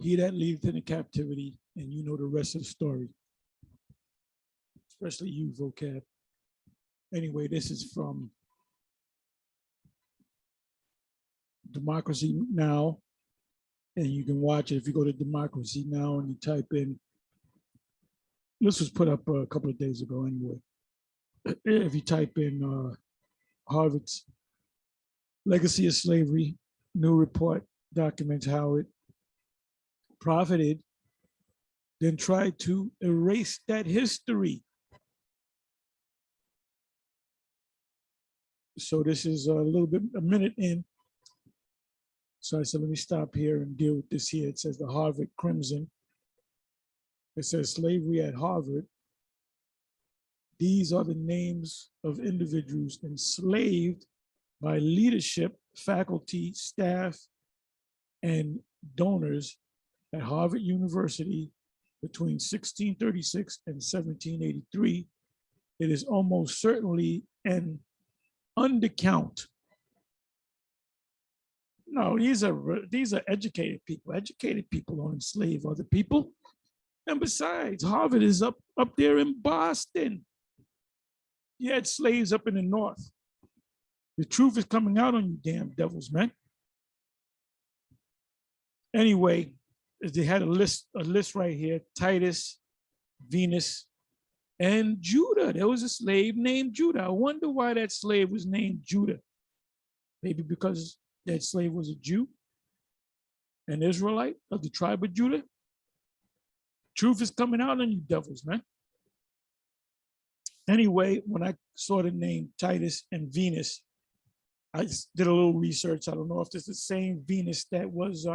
He that leadeth into captivity, and you know the rest of the story, especially you, Vocab. Anyway, this is from Democracy Now, and you can watch it if you go to Democracy Now and you type in, this was put up a couple of days ago anyway. If you type in Harvard's Legacy of Slavery, new report documents how it profited, then tried to erase that history. So this is a minute in. So I said, let me stop here and deal with this here. It says the Harvard Crimson. It says slavery at Harvard. These are the names of individuals enslaved by leadership, faculty, staff, and donors at Harvard University between 1636 and 1783. It is almost certainly an undercount. No, these are educated people. Educated people don't enslave other people. And besides, Harvard is up there in Boston. You had slaves up in the north. The truth is coming out on you damn devils, man. Anyway, they had a list right here: Titus, Venus, and Judah. There was a slave named Judah. I wonder why that slave was named Judah. Maybe because that slave was a Jew, an Israelite of the tribe of Judah. Truth is coming out on you devils, man. Anyway, when I saw the name Titus and Venus, I just did a little research. I don't know if it's the same Venus that was,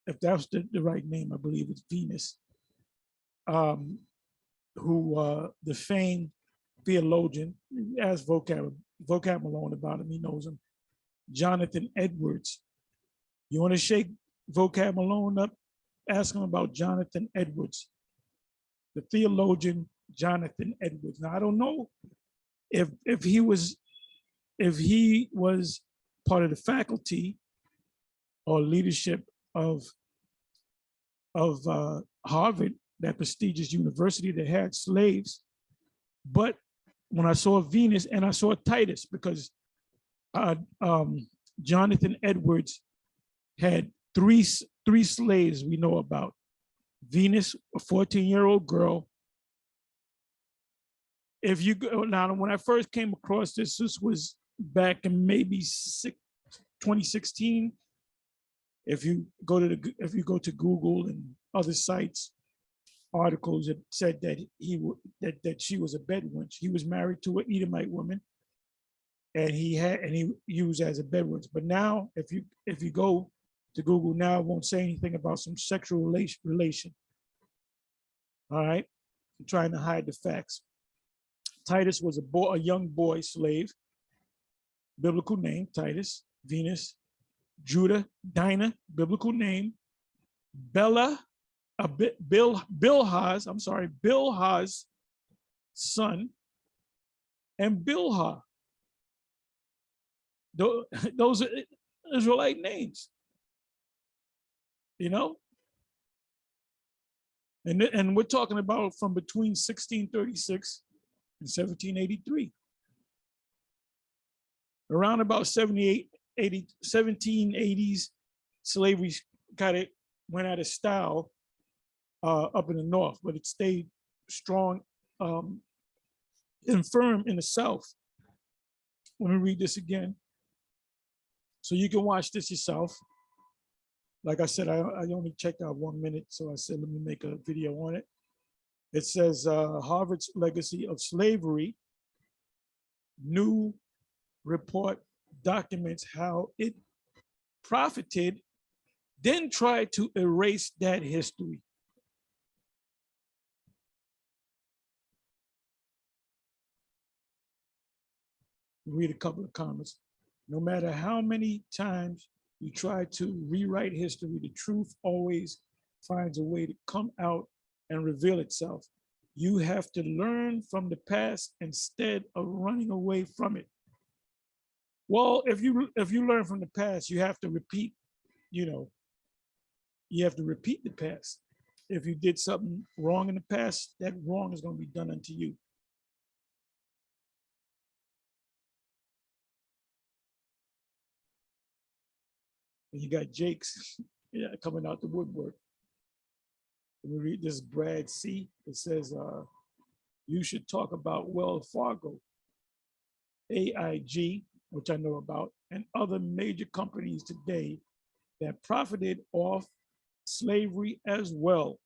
if that's the right name, I believe it's Venus, who the famed theologian, asked Vocab Malone about him, he knows him, Jonathan Edwards. You want to shake Vocab Malone up? Ask him about Jonathan Edwards, the theologian Jonathan Edwards. Now, I don't know if he was part of the faculty or leadership of Harvard, that prestigious university that had slaves. But when I saw Venus and I saw Titus, because Jonathan Edwards had three slaves we know about. Venus, a 14-year-old girl. If you go now, when I first came across this was back in maybe 2016. If you go to Google and other sites, articles, it said that that she was a Bedouin. He was married to an Edomite woman, and he used as a Bedouin. But now, if you go to Google now, it won't say anything about some sexual relation. All right, I'm trying to hide the facts. Titus was a young boy slave. Biblical name: Titus, Venus, Judah, Dinah, biblical name, Bella, Bilhah's son, and Bilhah. Those are Israelite names, you know? And we're talking about from between 1636 and 1783. Around about 1780s, slavery kind of went out of style up in the north, but it stayed strong and firm in the south. Let me read this again, so you can watch this yourself. Like I said, I only checked out 1 minute, so I said, let me make a video on it. It says, Harvard's Legacy of Slavery, new report documents how it profited, then tried to erase that history. Read a couple of comments. No matter how many times you try to rewrite history, the truth always finds a way to come out and reveal itself. You have to learn from the past instead of running away from it. Well, if you learn from the past, you have to repeat, You have to repeat the past. If you did something wrong in the past, that wrong is going to be done unto you. And you got Jake's coming out the woodwork. We read this Brad C. It says, you should talk about Wells Fargo, AIG, which I know about, and other major companies today that profited off slavery as well.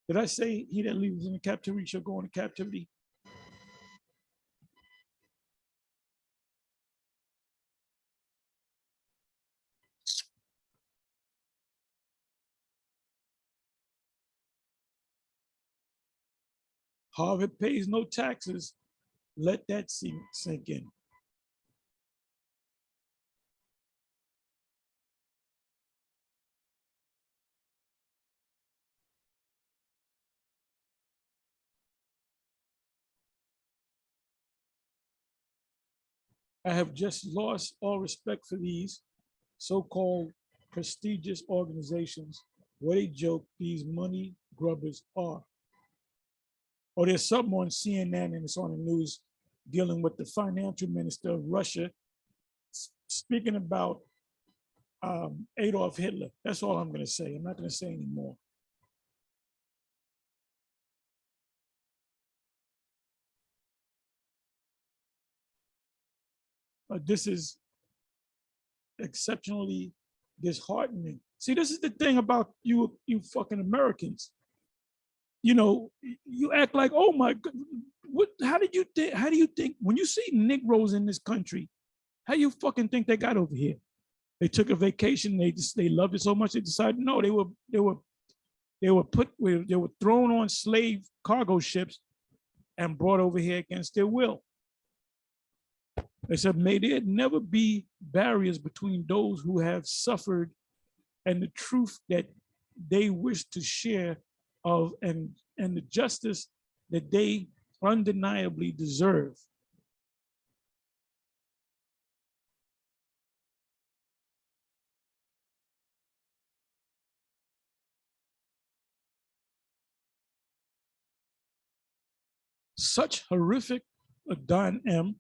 Did I say he that leaves in captivity shall go into captivity? Harvard pays no taxes. Let that sink in. I have just lost all respect for these so-called prestigious organizations. What a joke these money grubbers are. Or there's something on CNN and it's on the news dealing with the financial minister of Russia speaking about Adolf Hitler. That's all I'm going to say. I'm not going to say anymore. This is exceptionally disheartening. See, this is the thing about you fucking Americans. You know, you act like, oh my God, what? How do you think when you see Negroes in this country, how you fucking think they got over here? They took a vacation. They loved it so much they decided no. They were thrown on slave cargo ships and brought over here against their will. They said, may there never be barriers between those who have suffered and the truth that they wish to share of and the justice that they undeniably deserve. Such horrific, Don M.,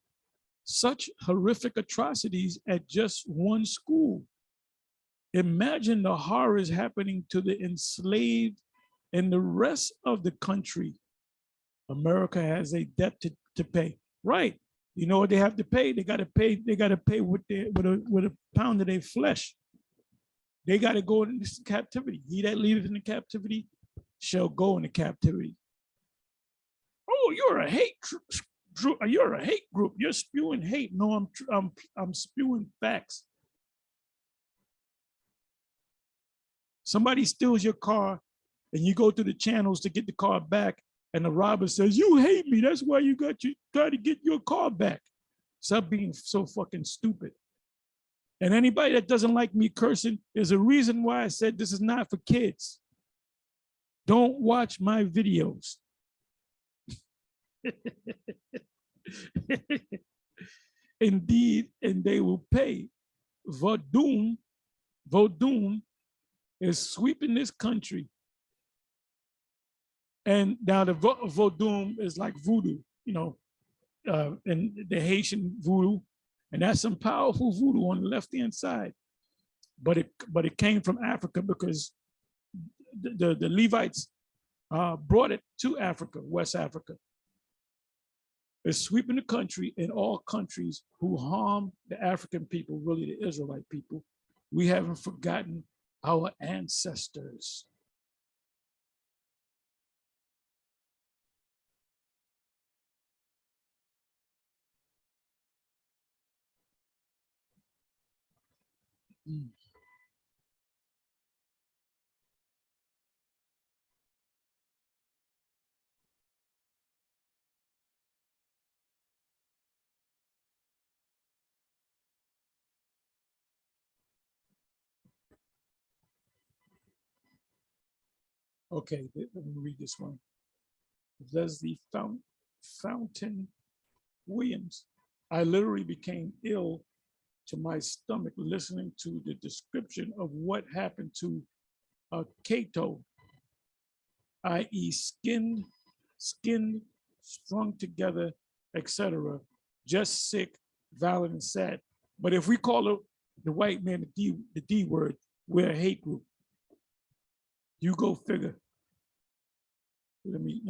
such horrific atrocities at just one school. Imagine the horrors happening to the enslaved in the rest of the country. America has a debt to pay. Right. You know what they have to pay? They got to pay with a pound of their flesh. They got to go into captivity. He that leadeth in the captivity shall go into captivity. Oh, you're a hate group. You're spewing hate. No, I'm spewing facts. Somebody steals your car and you go through the channels to get the car back and the robber says, you hate me. That's why you got to get your car back. Stop being so fucking stupid. And anybody that doesn't like me cursing, there's a reason why I said this is not for kids. Don't watch my videos. Indeed, and they will pay. Vodun is sweeping this country. And now the Vodun is like voodoo, you know, and the Haitian voodoo, and that's some powerful voodoo on the left-hand side. But it came from Africa because the Levites brought it to Africa, West Africa. It's sweeping the country, and all countries who harm the African people, really the Israelite people. We haven't forgotten our ancestors. Okay, let me read this one. Leslie Fountain Williams. I literally became ill to my stomach listening to the description of what happened to Cato, i.e. skinned, strung together, etc. Just sick, violent, and sad. But if we call the white man the D word, we're a hate group. You go figure. Let me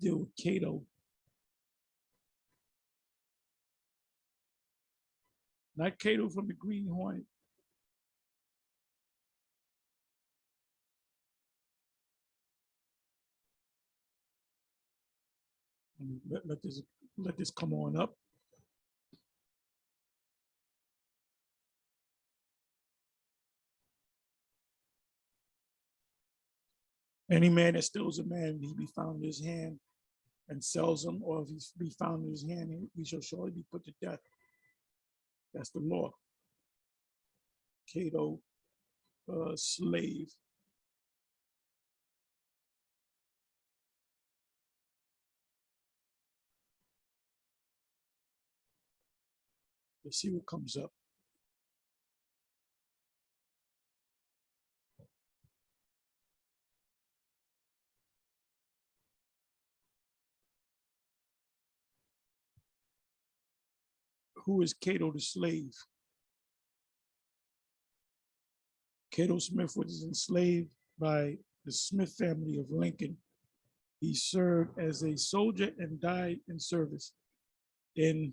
deal with Cato. Not Cato from the Green Hornet. Let this come on up. Any man that steals a man, he be found in his hand and sells him, or if he be found in his hand, he shall surely be put to death. That's the law. Cato, slave. Let's see what comes up. Who is Cato the slave? Cato Smith was enslaved by the Smith family of Lincoln. He served as a soldier and died in service. In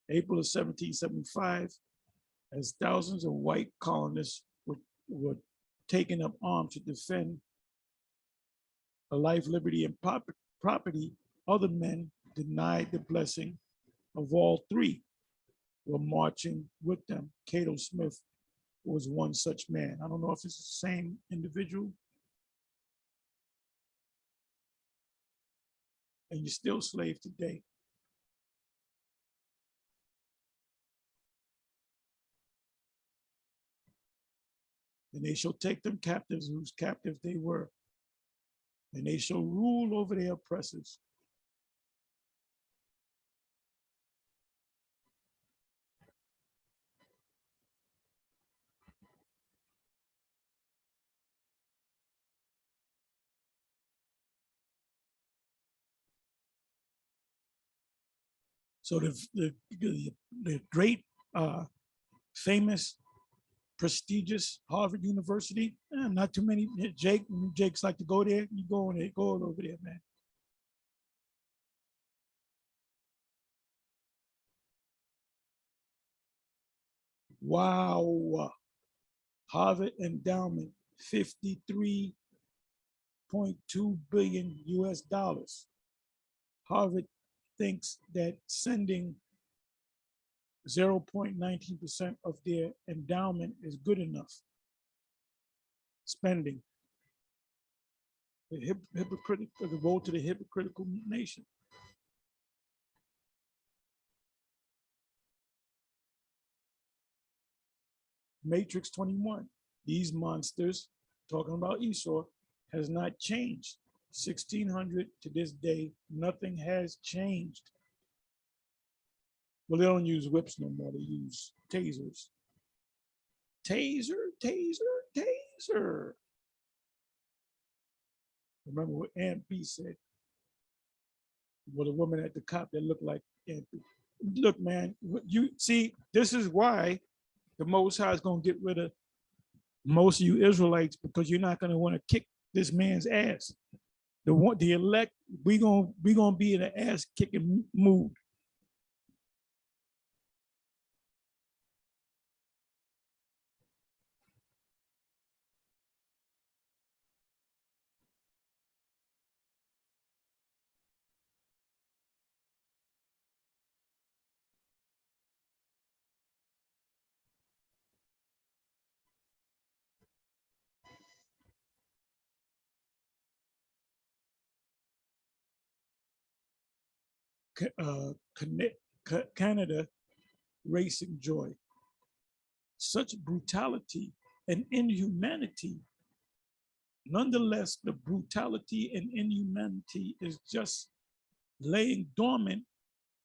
April of 1775, as thousands of white colonists were taking up arms to defend a life, liberty, and property, other men denied the blessing of all three were marching with them. Cato Smith was one such man. I don't know if it's the same individual. And you're still slave today. And they shall take them captives whose captive they were, and they shall rule over their oppressors. So the great, famous, prestigious Harvard University, not too many. Jake's like to go there. You go on there, go over there, man. Wow. Harvard endowment, 53.2 billion US dollars. Harvard thinks that sending 0.19% of their endowment is good enough spending. The vote to the hypocritical nation. Matrix 21. These monsters, talking about Esau, has not changed. 1600 to this day, nothing has changed. Well, they don't use whips no more. They use tasers. Taser, taser, taser. Remember what Aunt B said? Well, the woman at the cop that looked like Aunt B. Look, man, you see, this is why the Most High is going to get rid of most of you Israelites, because you're not going to want to kick this man's ass. The elect, we gonna be in an ass kicking mood. Canada racing joy. Such brutality and inhumanity. Nonetheless, the brutality and inhumanity is just laying dormant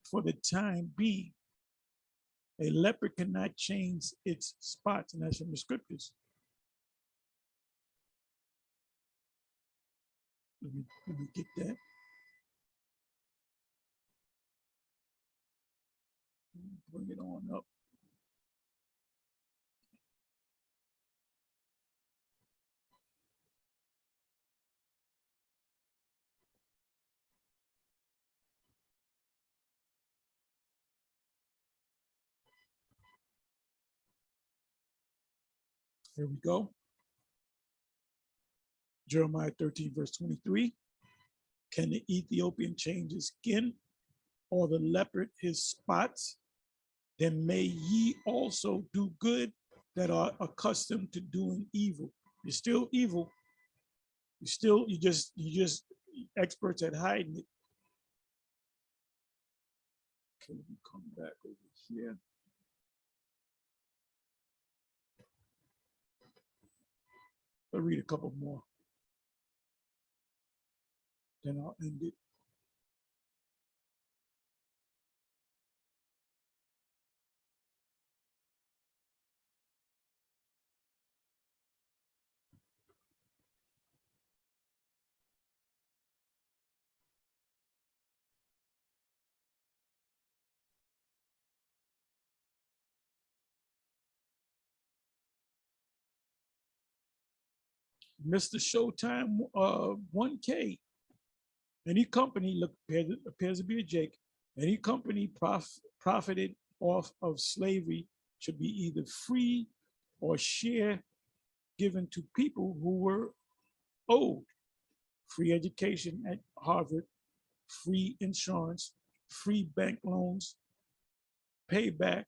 for the time being. A leopard cannot change its spots, and that's from the scriptures. Let me get that. Bring it on up. Here we go. Jeremiah 13, verse 23. Can the Ethiopian change his skin, or the leopard his spots? Then may ye also do good that are accustomed to doing evil. You're still evil. You just experts at hiding it. Okay, let me come back over here. I'll read a couple more. Then I'll end it. Mr. Showtime 1K. Any company appears to be a Jake. Any company profited off of slavery should be either free or share given to people who were owed. Free education at Harvard, free insurance, free bank loans, payback,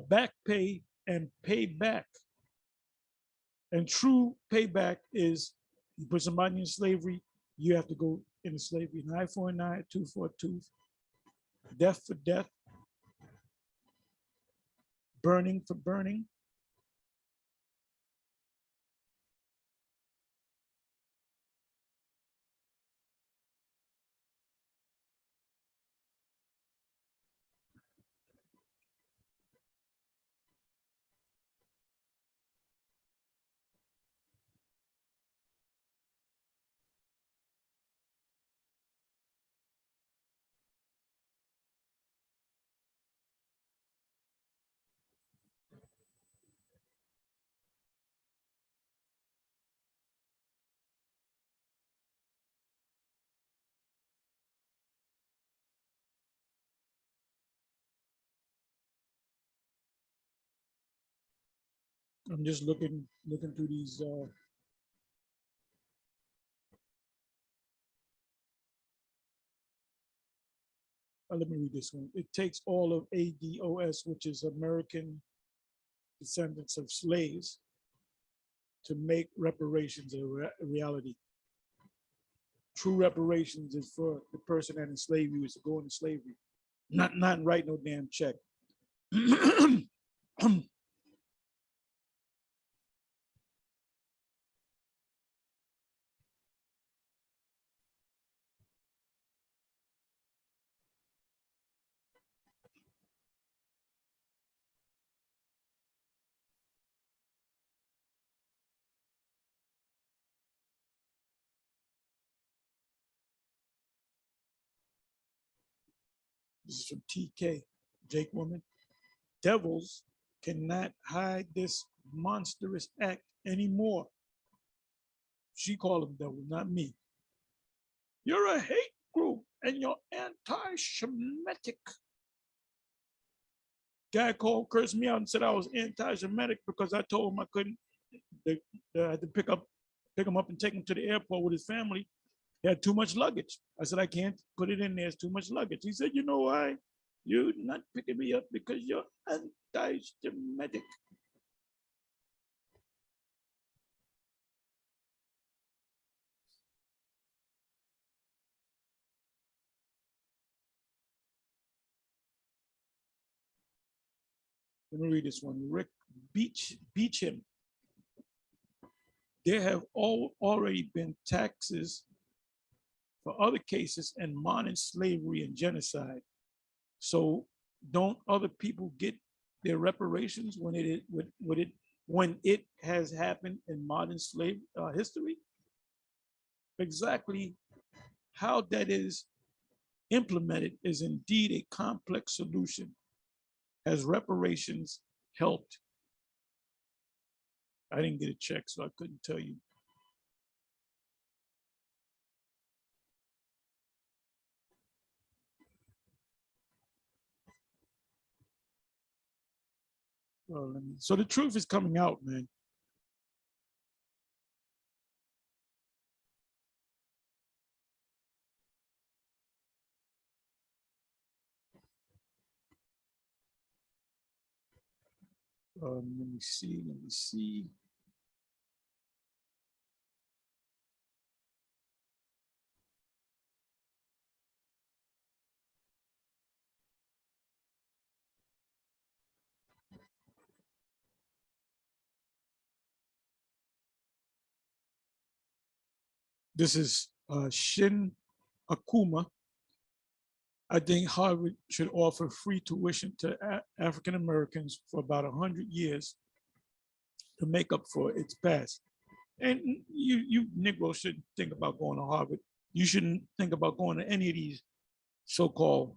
back pay, and payback. And true payback is you put somebody in slavery, you have to go into slavery. An eye for an eye, tooth for a tooth, death for death, burning for burning. I'm just looking through these. Let me read this one. It takes all of ADOS, which is American descendants of slaves, to make reparations a reality. True reparations is for the person that enslaved you is to go into slavery, not write no damn check. This is from TK, Jake Woman. Devils cannot hide this monstrous act anymore. She called them devil, not me. You're a hate group and you're anti-Shemitic. Guy called, cursed me out and said I was anti-Semitic because I told him I couldn't. I had to pick him up and take him to the airport with his family. He had too much luggage. I said, I can't put it in there. It's too much luggage. He said, you know why? You're not picking me up because you're anti-Semitic. Let me read this one. Rick Beecham. There have already been taxes for other cases and modern slavery and genocide. So don't other people get their reparations when it has happened in modern slave history? Exactly how that is implemented is indeed a complex solution. Has reparations helped? I didn't get a check, so I couldn't tell you. Well, so the truth is coming out, man. Let me see. Let me see. This is Shin Akuma. I think Harvard should offer free tuition to African Americans for about 100 years to make up for its past. And you Negroes shouldn't think about going to Harvard. You shouldn't think about going to any of these so-called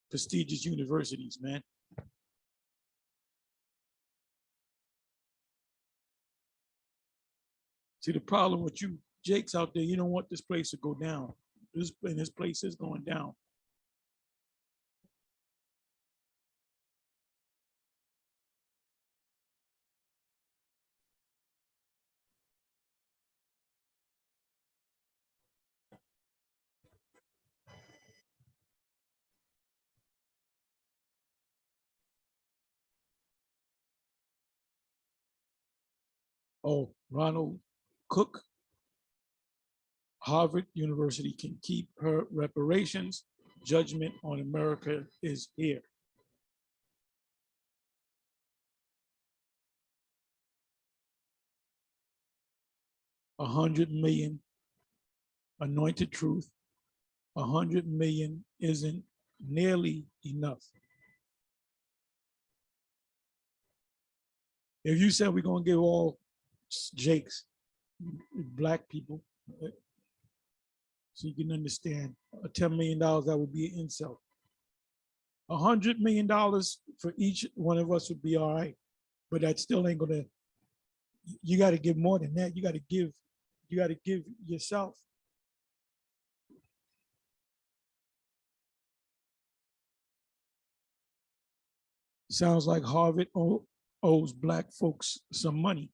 prestigious universities, man. See, the problem with you Jakes out there, you don't want this place to go down. This place is going down. Oh, Ronald Cook, Harvard University can keep her reparations. Judgment on America is here. $100 million, anointed truth. 100 million isn't nearly enough. If you said we're gonna give all Jakes, black people, so you can understand, $10 million, that would be an insult. $100 million for each one of us would be all right, but that still ain't gonna, you gotta give more than that. You gotta give yourself. Sounds like Harvard owes black folks some money.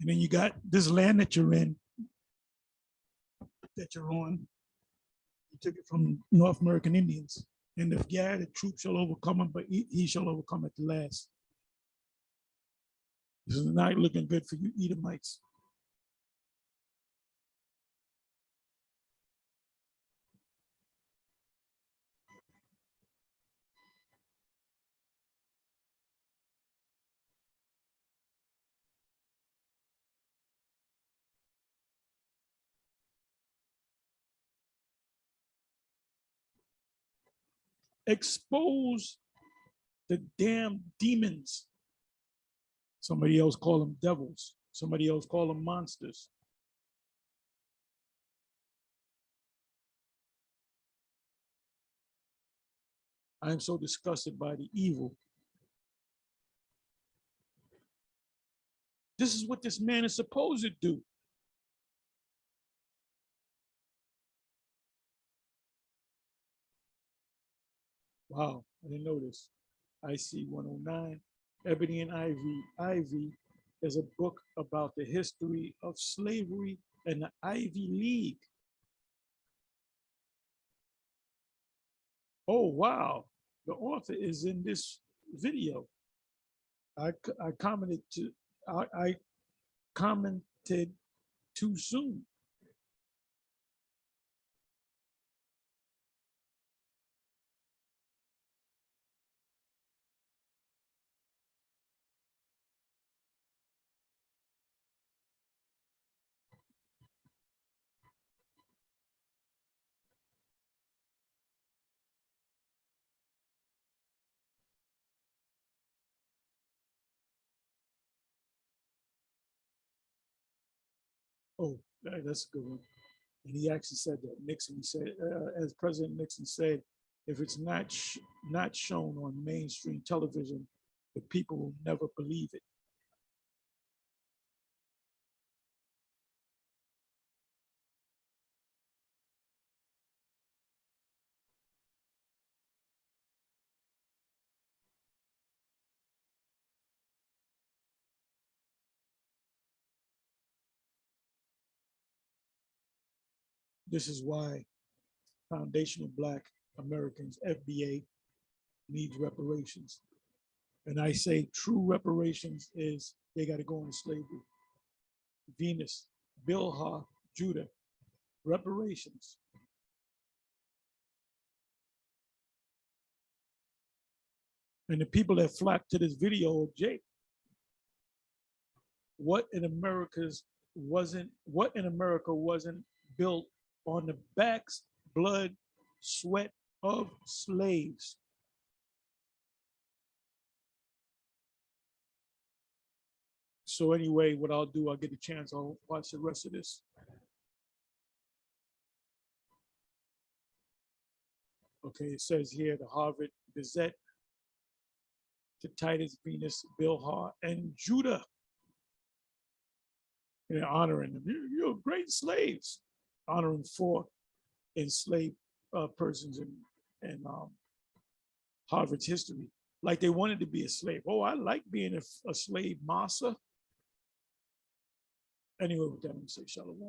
And then you got this land that you're in, that you're on. You took it from North American Indians. And if yeah, the truth shall overcome him, but he shall overcome at the last. This is not looking good for you Edomites. Expose the damn demons. Somebody else call them devils. Somebody else call them monsters. I am so disgusted by the evil. This is what this man is supposed to do. Wow, I didn't know this. IC 109, Ebony and Ivy. Ivy is a book about the history of slavery and the Ivy League. Oh, wow. The author is in this video. I commented too soon. Oh, that's a good one. And he actually said that. Nixon, he said, as President Nixon said, if it's not shown on mainstream television, the people will never believe it. This is why foundational Black Americans, FBA, needs reparations. And I say true reparations is they got to go into slavery. Venus, BaHa, Judah, reparations. And the people that flocked to this video, Jake, what in America wasn't built on the backs, blood, sweat of slaves. So anyway, what I'll do, I'll get a chance, I'll watch the rest of this. Okay, it says here, the Harvard Gazette, to Titus, Venus, BaHa, and Judah. And they're honoring them. You're great slaves. Honoring 4 enslaved persons in Harvard's history. Like they wanted to be a slave. Oh, I like being a slave, massa. Anyway, with that, I'm going to say shalom.